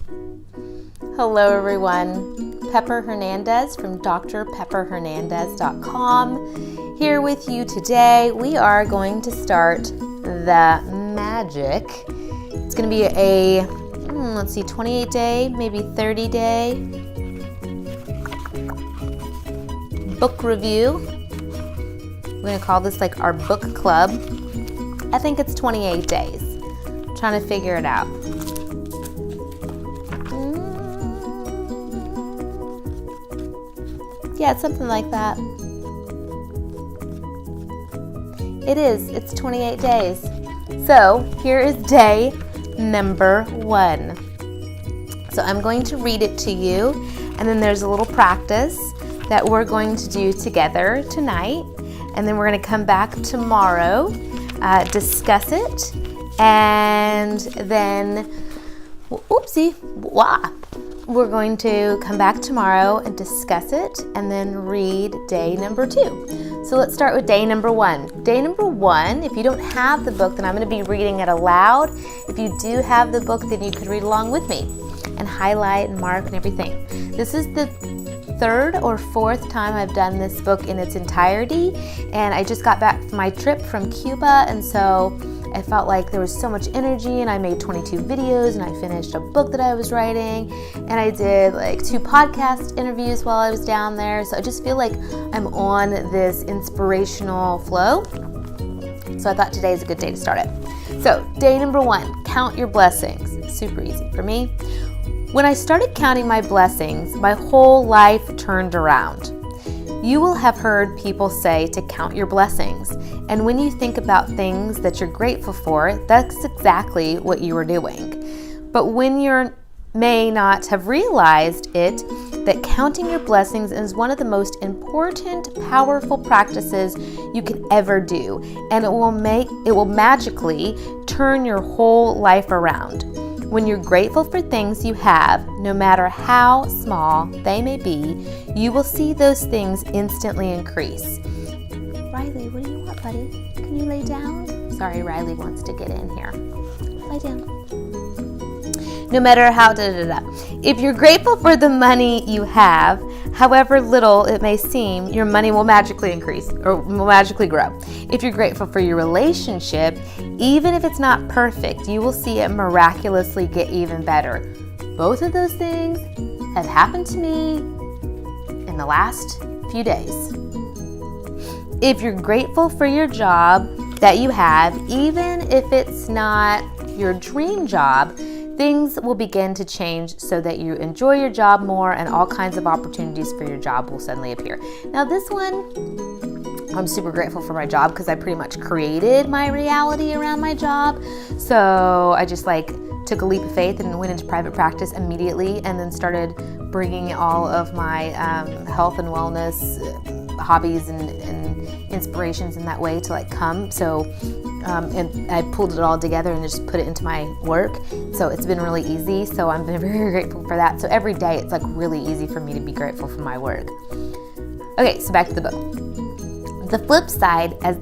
Hello everyone, Pepper Hernandez from drpepperhernandez.com here with you today. We are going to start the magic. It's going to be a, 28 day, maybe 30 day book review. We're going to call this like our book club. I think it's 28 days. I'm trying to figure it out. Yeah, it's something like that. It is. It's 28 days. So here is day number 1. So I'm going to read it to you, and then there's a little practice that we're going to do together tonight, and then we're going to come back tomorrow, discuss it, and then, we're going to come back tomorrow and discuss it and then read day number 2. So let's start with day number 1. Day number 1, if you don't have the book, then I'm going to be reading it aloud. If you do have the book, then you could read along with me and highlight and mark and everything. This is the 3rd or 4th time I've done this book in its entirety, and I just got back from my trip from Cuba, and so I felt like there was so much energy, and I made 22 videos, and I finished a book that I was writing, and I did like 2 podcast interviews while I was down there. So I just feel like I'm on this inspirational flow. So I thought today is a good day to start it. So day number 1, count your blessings. Super easy for me. When I started counting my blessings, my whole life turned around. You will have heard people say to count your blessings. And when you think about things that you're grateful for, that's exactly what you are doing. But when you may not have realized it, that counting your blessings is one of the most important, powerful practices you can ever do. And it will magically turn your whole life around. When you're grateful for things you have, no matter how small they may be, you will see those things instantly increase. Riley, what do you want, buddy? Can you lay down? Sorry, Riley wants to get in here. Lie down. No matter how If you're grateful for the money you have, however little it may seem, your money will magically increase or will magically grow. If you're grateful for your relationship, even if it's not perfect, you will see it miraculously get even better. Both of those things have happened to me in the last few days. If you're grateful for your job that you have, even if it's not your dream job, things will begin to change so that you enjoy your job more, and all kinds of opportunities for your job will suddenly appear. Now this one, I'm super grateful for my job because I pretty much created my reality around my job. So I just took a leap of faith and went into private practice immediately, and then started bringing all of my health and wellness hobbies and inspirations in that way to come. So and I pulled it all together and just put it into my work. So it's been really easy. So I'm very, very grateful for that. So every day it's really easy for me to be grateful for my work. Okay, so back to the book. The flip side is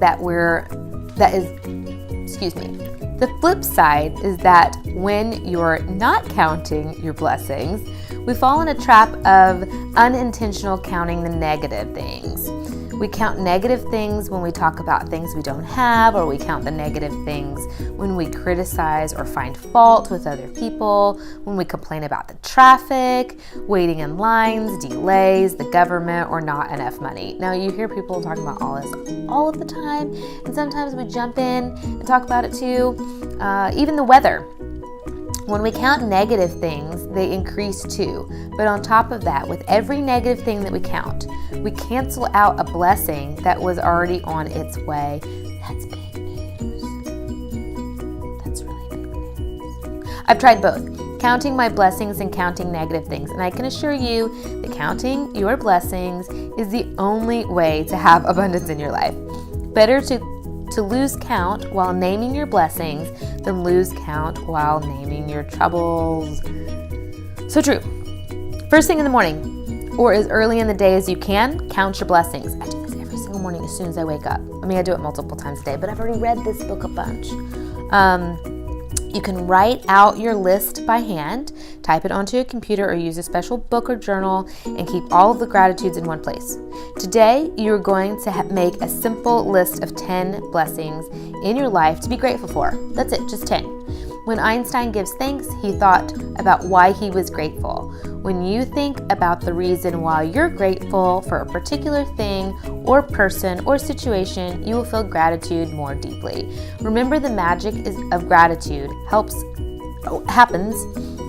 that when you're not counting your blessings, we fall in a trap of unintentional counting the negative things. We count negative things when we talk about things we don't have, or we count the negative things when we criticize or find fault with other people, when we complain about the traffic, waiting in lines, delays, the government, or not enough money. Now, you hear people talking about all this all of the time, and sometimes we jump in and talk about it too. Even the weather. When we count negative things, they increase too. But on top of that, with every negative thing that we count, we cancel out a blessing that was already on its way. That's big news. That's really big news. I've tried both, counting my blessings and counting negative things. And I can assure you that counting your blessings is the only way to have abundance in your life. Better to lose count while naming your blessings than lose count while naming your troubles. So true. First thing in the morning, or as early in the day as you can, count your blessings. I do this every single morning as soon as I wake up. I do it multiple times a day, but I've already read this book a bunch. You can write out your list by hand, type it onto a computer, or use a special book or journal and keep all of the gratitudes in one place. Today, you're going to make a simple list of 10 blessings in your life to be grateful for. That's it, just 10. When Einstein gives thanks, he thought about why he was grateful. When you think about the reason why you're grateful for a particular thing or person or situation, you will feel gratitude more deeply. Remember, the magic of gratitude happens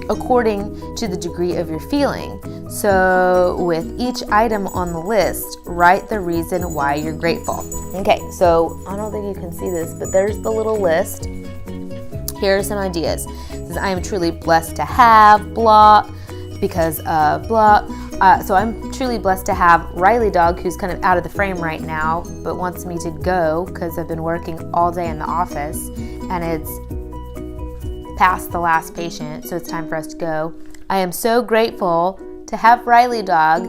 according to the degree of your feeling. So with each item on the list, write the reason why you're grateful. Okay, so I don't think you can see this, but there's the little list. Here are some ideas. It says, I am truly blessed to have blah because of blah. So I'm truly blessed to have Riley Dog, who's kind of out of the frame right now, but wants me to go because I've been working all day in the office and it's past the last patient, so it's time for us to go. I am so grateful to have Riley Dog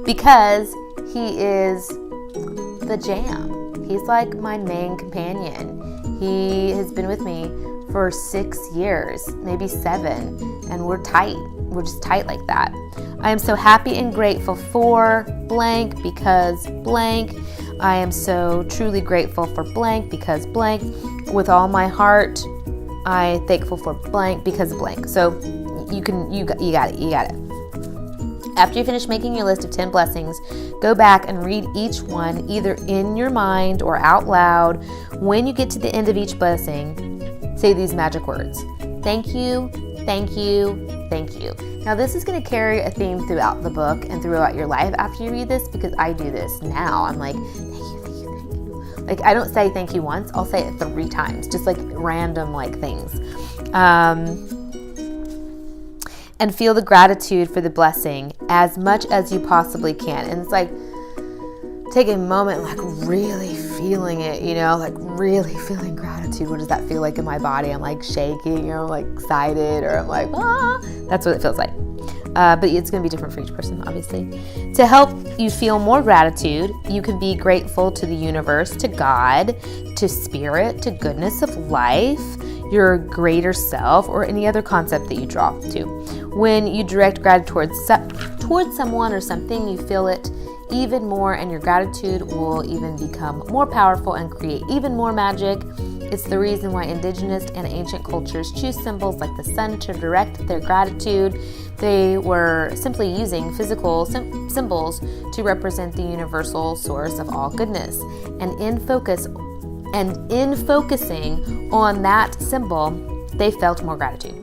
because he is the jam. He's like my main companion. He has been with me for 6 years, maybe 7, and we're tight. We're just tight like that. I am so happy and grateful for blank because blank. I am so truly grateful for blank because blank. With all my heart, I'm thankful for blank because of blank. So you got it. After you finish making your list of 10 blessings, go back and read each one either in your mind or out loud. When you get to the end of each blessing, say these magic words. Thank you, thank you, thank you. Now this is going to carry a theme throughout the book and throughout your life after you read this, because I do this now. I'm like, thank you, thank you, thank you. Like, I don't say thank you once, I'll say it 3 times, just like random like things. And feel the gratitude for the blessing as much as you possibly can. And it's like, take a moment, like really feeling it, like really feeling gratitude. What does that feel like in my body? I'm like shaking, or I'm like excited, or I'm like, ah. That's what it feels like. But it's going to be different for each person, obviously. To help you feel more gratitude, you can be grateful to the universe, to God, to spirit, to goodness of life, your greater self, or any other concept that you draw to. When you direct gratitude towards someone or something, you feel it even more, and your gratitude will even become more powerful and create even more magic. It's the reason why indigenous and ancient cultures choose symbols like the sun to direct their gratitude. They were simply using physical symbols to represent the universal source of all goodness. And in focusing on that symbol, they felt more gratitude.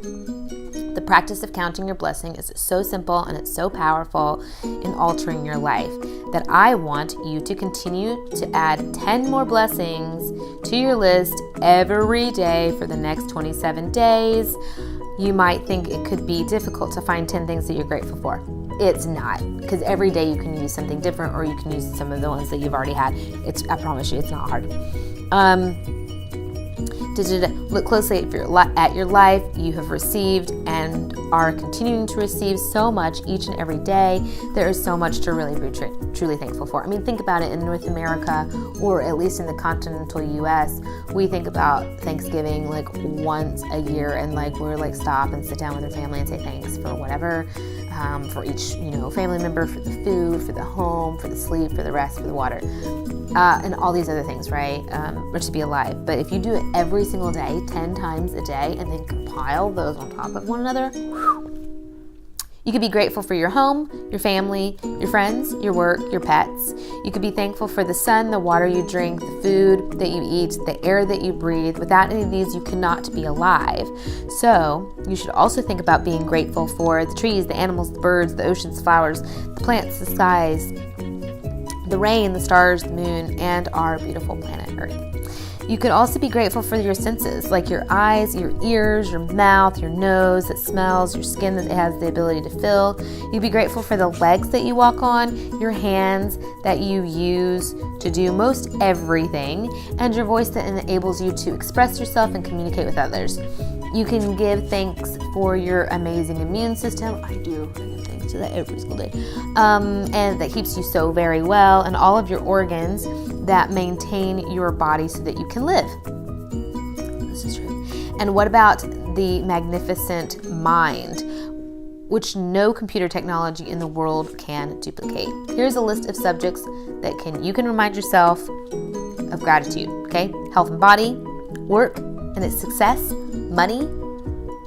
The practice of counting your blessing is so simple and it's so powerful in altering your life that I want you to continue to add 10 more blessings to your list every day for the next 27 days. You might think it could be difficult to find 10 things that you're grateful for. It's not, because every day you can use something different, or you can use some of the ones that you've already had. I promise you, it's not hard. Look closely at your life. You have received and are continuing to receive so much each and every day. There is so much to really be truly thankful for. I mean, think about it. In North America, or at least in the continental U.S., we think about Thanksgiving like once a year, and like we're like stop and sit down with our family and say thanks for whatever, for each family member, for the food, for the home, for the sleep, for the rest, for the water. And all these other things, right? Or to be alive. But if you do it every single day, 10 times a day, and then compile those on top of one another, you could be grateful for your home, your family, your friends, your work, your pets. You could be thankful for the sun, the water you drink, the food that you eat, the air that you breathe. Without any of these, you cannot be alive. So you should also think about being grateful for the trees, the animals, the birds, the oceans, flowers, the plants, the skies, the rain, the stars, the moon, and our beautiful planet Earth. You could also be grateful for your senses, like your eyes, your ears, your mouth, your nose that smells, your skin that has the ability to feel. You'd be grateful for the legs that you walk on, your hands that you use to do most everything, and your voice that enables you to express yourself and communicate with others. You can give thanks for your amazing immune system. I do. To that every single day, and that keeps you so very well, and all of your organs that maintain your body so that you can live. This is true. And what about the magnificent mind, which no computer technology in the world can duplicate? Here's a list of subjects that you can remind yourself of gratitude, okay? Health and body, work and its success, money,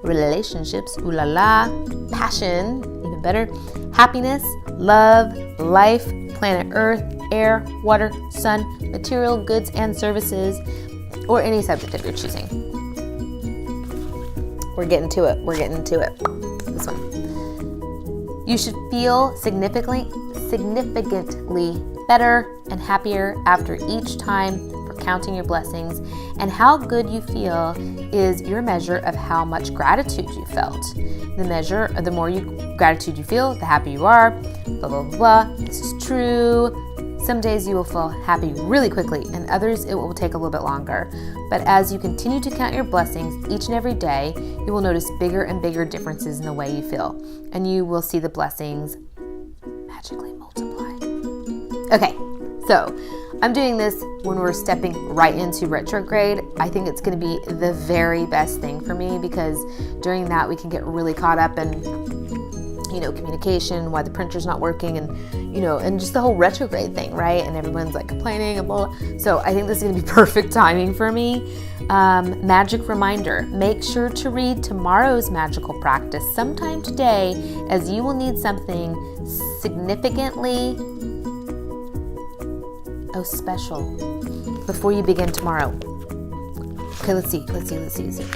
relationships, ooh la la, passion, even better, happiness, love, life, planet Earth, air, water, sun, material, goods and services, or any subject that you're choosing. We're getting to it. This one. You should feel significantly better and happier after each time for counting your blessings, and how good you feel is your measure of how much gratitude you felt. The more gratitude you feel, the happier you are, blah, blah, blah, blah. This is true. Some days you will feel happy really quickly, and others it will take a little bit longer. But as you continue to count your blessings each and every day, you will notice bigger and bigger differences in the way you feel, and you will see the blessings magically multiply. Okay, so I'm doing this when we're stepping right into retrograde. I think it's going to be the very best thing for me, because during that we can get really caught up in communication, why the printer's not working, and and just the whole retrograde thing, right? And everyone's like complaining and blah, blah. So I think this is going to be perfect timing for me. Magic reminder: make sure to read tomorrow's magical practice sometime today, as you will need something significantly special before you begin tomorrow. Okay, let's see.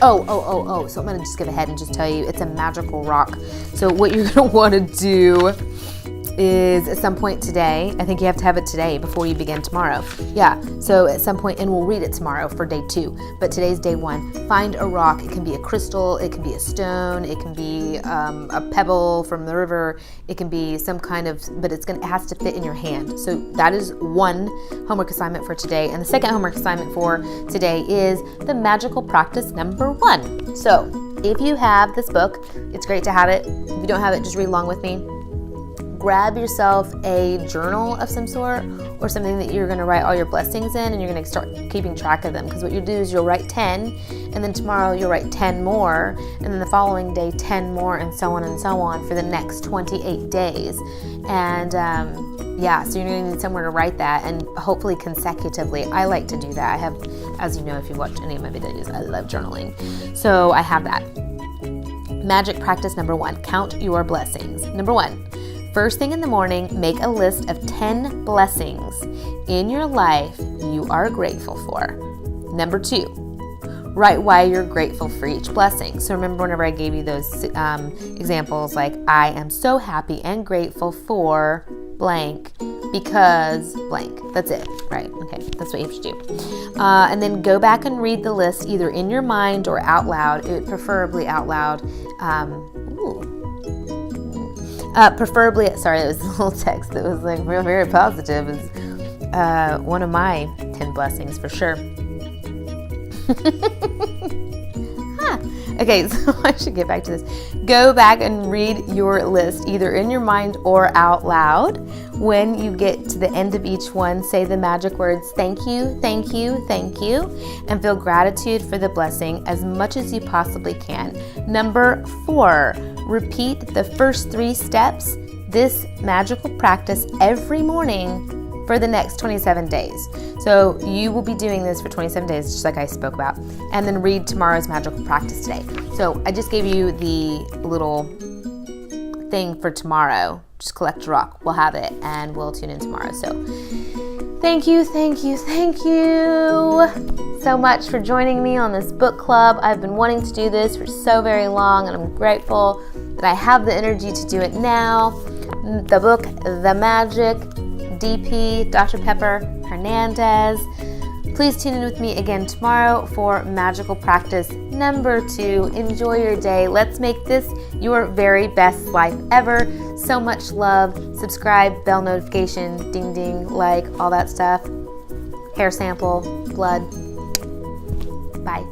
Oh. So I'm going to just give ahead and just tell you it's a magical rock. So what you're going to want to do is at some point today, I think you have to have it today before you begin tomorrow. Yeah, so at some point, and we'll read it tomorrow for day 2, but today's day 1. Find a rock. It can be a crystal, it can be a stone, it can be a pebble from the river, it can be some kind of, but it has to fit in your hand. So that is one homework assignment for today. And the second homework assignment for today is the magical practice number 1. So if you have this book, it's great to have it. If you don't have it, just read along with me. Grab yourself a journal of some sort, or something that you're going to write all your blessings in, and you're going to start keeping track of them. Because what you do is you'll write 10, and then tomorrow you'll write 10 more, and then the following day 10 more, and so on for the next 28 days. And so you're going to need somewhere to write that, and hopefully consecutively. I like to do that. I have, as you know, if you watch any of my videos, I love journaling. So I have that. Magic practice number 1, count your blessings. Number 1. First thing in the morning, make a list of 10 blessings in your life you are grateful for. Number 2, write why you're grateful for each blessing. So remember whenever I gave you those examples, like I am so happy and grateful for blank because blank. That's it, right? Okay, that's what you have to do. And then go back and read the list either in your mind or out loud, preferably out loud. Preferably, sorry, it was a little text that was like very positive. Is one of my 10 blessings for sure. Okay, so I should get back to this. Go back and read your list either in your mind or out loud. When you get to the end of each one, say the magic words, thank you, thank you, thank you, and feel gratitude for the blessing as much as you possibly can. Number 4, repeat the first 3 steps, this magical practice every morning for the next 27 days. So you will be doing this for 27 days, just like I spoke about, and then read tomorrow's magical practice today. So I just gave you the little thing for tomorrow. Just collect a rock. We'll have it, and we'll tune in tomorrow. So thank you so much for joining me on this book club. I've been wanting to do this for so very long, and I'm grateful that I have the energy to do it now. The book, The Magic, DP, Dr. Pepper Hernandez. Please tune in with me again tomorrow for magical practice number 2. Enjoy your day. Let's make this your very best life ever. So much love. Subscribe, bell notification, ding ding, like, all that stuff. Hair sample, blood. Bye.